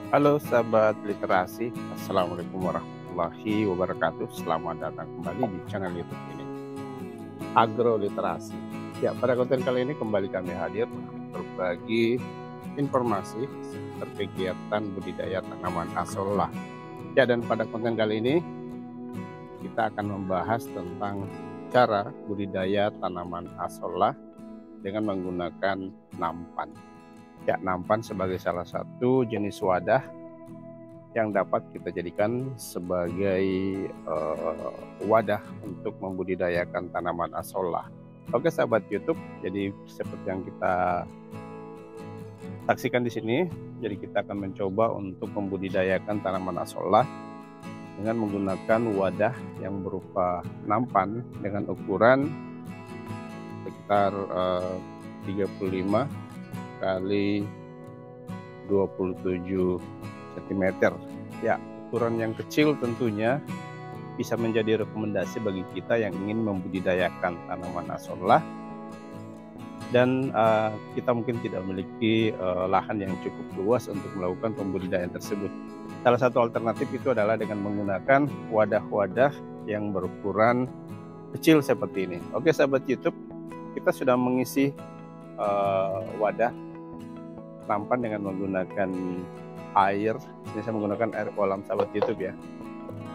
Halo sahabat literasi, Assalamualaikum warahmatullahi wabarakatuh. Selamat datang kembali di channel YouTube ini, Agroliterasi. Ya, pada konten kali ini kembali kami hadir untuk berbagi informasi seputar kegiatan budidaya tanaman asollah. Ya, dan pada konten kali ini kita akan membahas tentang cara budidaya tanaman asollah dengan menggunakan nampan. Ya, nampan sebagai salah satu jenis wadah yang dapat kita jadikan sebagai wadah untuk membudidayakan tanaman asollah. Oke sahabat YouTube, jadi seperti yang kita saksikan di sini, jadi kita akan mencoba untuk membudidayakan tanaman asollah dengan menggunakan wadah yang berupa nampan dengan ukuran sekitar 35 kali 27 cm. Ya, ukuran yang kecil tentunya bisa menjadi rekomendasi bagi kita yang ingin membudidayakan tanaman asollah dan kita mungkin tidak memiliki lahan yang cukup luas untuk melakukan pembudidayaan tersebut. Salah satu alternatif itu adalah dengan menggunakan wadah-wadah yang berukuran kecil seperti ini. Oke sahabat YouTube, kita sudah mengisi wadah nampan dengan menggunakan air. Ini saya menggunakan air kolam sahabat YouTube ya.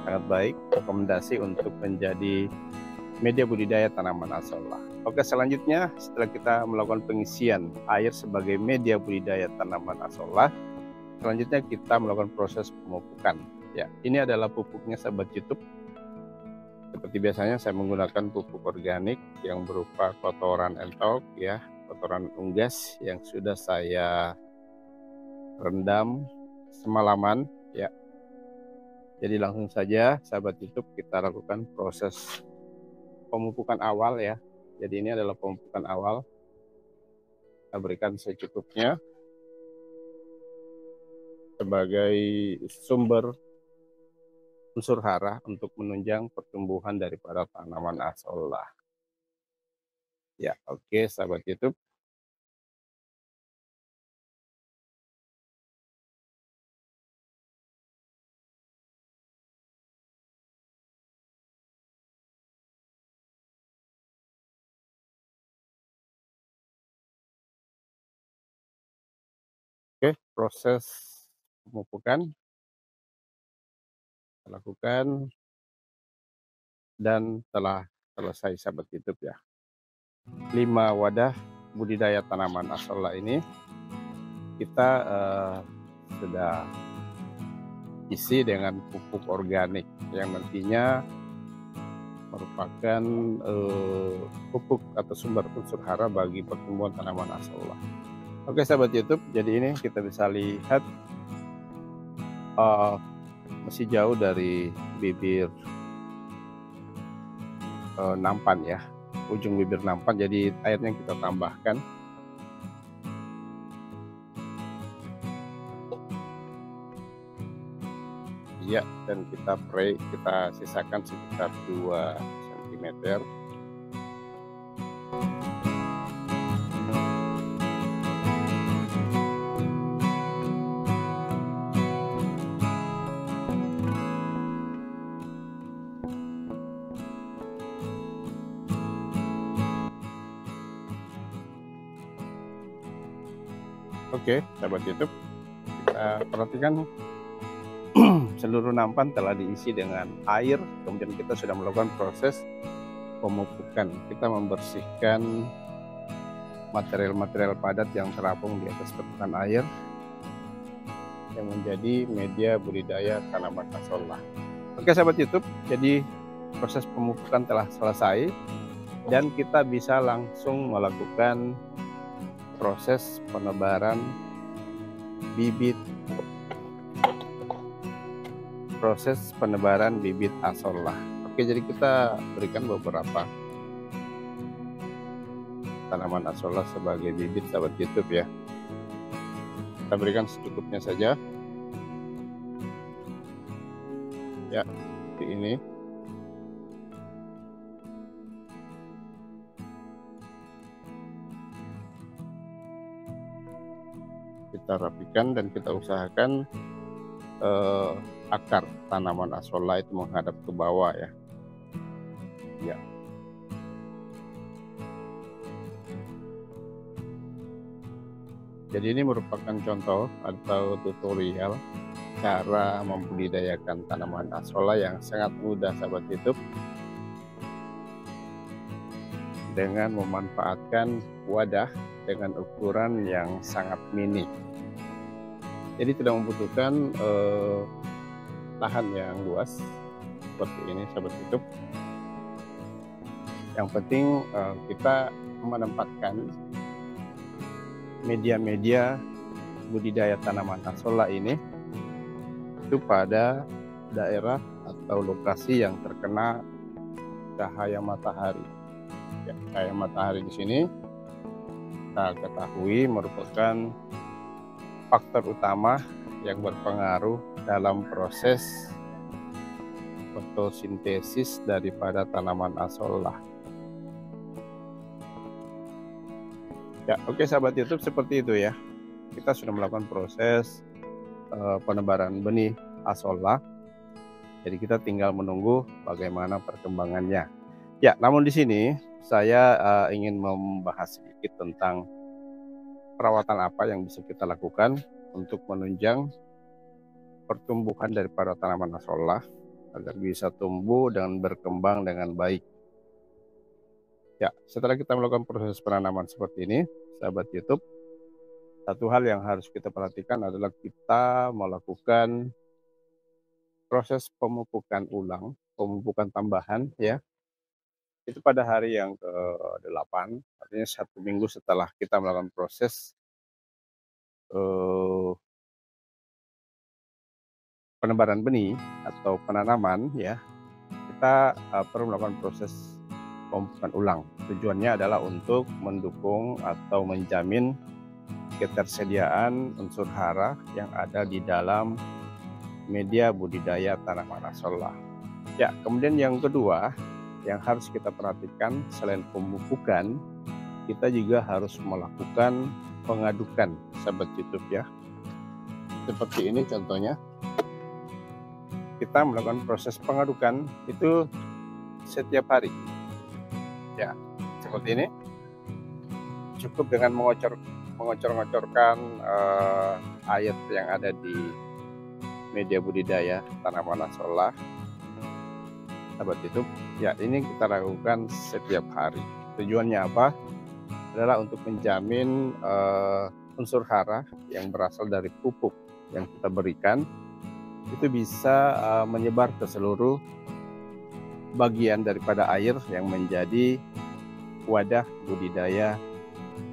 Sangat baik, rekomendasi untuk menjadi media budidaya tanaman asollah. Oke, selanjutnya setelah kita melakukan pengisian air sebagai media budidaya tanaman asollah, selanjutnya kita melakukan proses pemupukan. Ya, ini adalah pupuknya sahabat YouTube. Seperti biasanya saya menggunakan pupuk organik yang berupa kotoran entok ya, kotoran unggas yang sudah saya rendam semalaman ya. Jadi langsung saja sahabat YouTube kita lakukan proses pemupukan awal ya. Jadi ini adalah pemupukan awal. Kita berikan secukupnya sebagai sumber unsur hara untuk menunjang pertumbuhan daripada tanaman asollah. Ya, oke sahabat YouTube. Oke, proses pemupukan kita lakukan dan telah selesai sahabat YouTube ya. 5 wadah budidaya tanaman asollah ini kita sudah isi dengan pupuk organik yang nantinya merupakan pupuk atau sumber unsur hara bagi pertumbuhan tanaman asollah. Oke sahabat YouTube, jadi ini kita bisa lihat masih jauh dari bibir nampan ya, ujung bibir nampan, jadi airnya kita tambahkan. Ya, dan kita sisakan sekitar 2 cm. Oke, sahabat YouTube, kita perhatikan seluruh nampan telah diisi dengan air. Kemudian kita sudah melakukan proses pemupukan. Kita membersihkan material-material padat yang terapung di atas permukaan air yang menjadi media budidaya tanaman asollah. Oke sahabat YouTube, jadi proses pemupukan telah selesai dan kita bisa langsung melakukan proses penebaran bibit asollah. Oke, jadi kita berikan beberapa tanaman asollah sebagai bibit sahabat YouTube ya. Kita berikan secukupnya saja ya, seperti ini. Kita rapikan dan kita usahakan akar tanaman asolla itu menghadap ke bawah ya. Ya. Jadi ini merupakan contoh atau tutorial cara membudidayakan tanaman asolla yang sangat mudah sahabat YouTube, dengan memanfaatkan wadah dengan ukuran yang sangat mini. Jadi tidak membutuhkan lahan yang luas seperti ini sahabat YouTube. Yang penting kita menempatkan media-media budidaya tanaman asolla ini itu pada daerah atau lokasi yang terkena cahaya matahari. Ya, cahaya matahari di sini kita ketahui merupakan faktor utama yang berpengaruh dalam proses fotosintesis daripada tanaman asolla. Ya, oke sahabat YouTube, seperti itu ya. Kita sudah melakukan proses penebaran benih asolla. Jadi kita tinggal menunggu bagaimana perkembangannya. Ya, namun di sini saya ingin membahas sedikit tentang perawatan apa yang bisa kita lakukan untuk menunjang pertumbuhan daripada tanaman asolla agar bisa tumbuh dan berkembang dengan baik. Ya, setelah kita melakukan proses penanaman seperti ini, sahabat YouTube, satu hal yang harus kita perhatikan adalah kita melakukan proses pemupukan ulang, pemupukan tambahan ya. Itu pada hari yang ke-8, artinya 1 minggu setelah kita melakukan proses penebaran benih atau penanaman ya. Kita perlu melakukan proses pemupukan ulang. Tujuannya adalah untuk mendukung atau menjamin ketersediaan unsur hara yang ada di dalam media budidaya tanaman asolla. Ya, kemudian yang kedua yang harus kita perhatikan selain pemupukan, kita juga harus melakukan pengadukan sahabat YouTube ya. Seperti ini contohnya. Kita melakukan proses pengadukan itu setiap hari. Ya, seperti ini. Cukup dengan mengocor-ngocorkan air yang ada di media budidaya tanaman asolla, sahabat YouTube. Ya, ini kita lakukan setiap hari. Tujuannya apa? Adalah untuk menjamin unsur hara yang berasal dari pupuk yang kita berikan itu bisa menyebar ke seluruh bagian daripada air yang menjadi wadah budidaya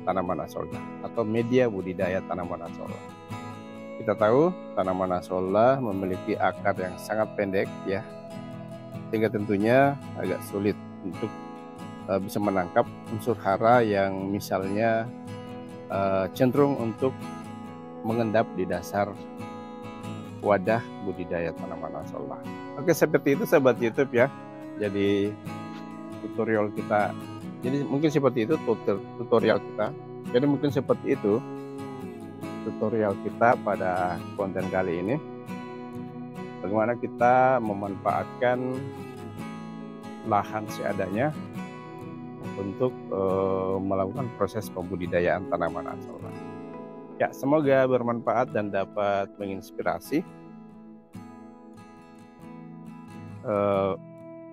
tanaman asolla atau media budidaya tanaman asolla. Kita tahu tanaman asolla memiliki akar yang sangat pendek ya, sehingga tentunya agak sulit untuk bisa menangkap unsur hara yang misalnya cenderung untuk mengendap di dasar wadah budidaya tanaman asolla. Oke, seperti itu sahabat YouTube ya. Jadi tutorial kita, jadi mungkin seperti itu tutorial kita. Jadi mungkin seperti itu tutorial kita pada konten kali ini. Bagaimana kita memanfaatkan lahan seadanya untuk melakukan proses pembudidayaan tanaman asolla. Ya, semoga bermanfaat dan dapat menginspirasi.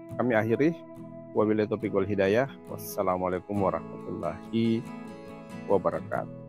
Kami akhiri. Wabillahi taufiq wal hidayah. Wassalamualaikum warahmatullahi wabarakatuh.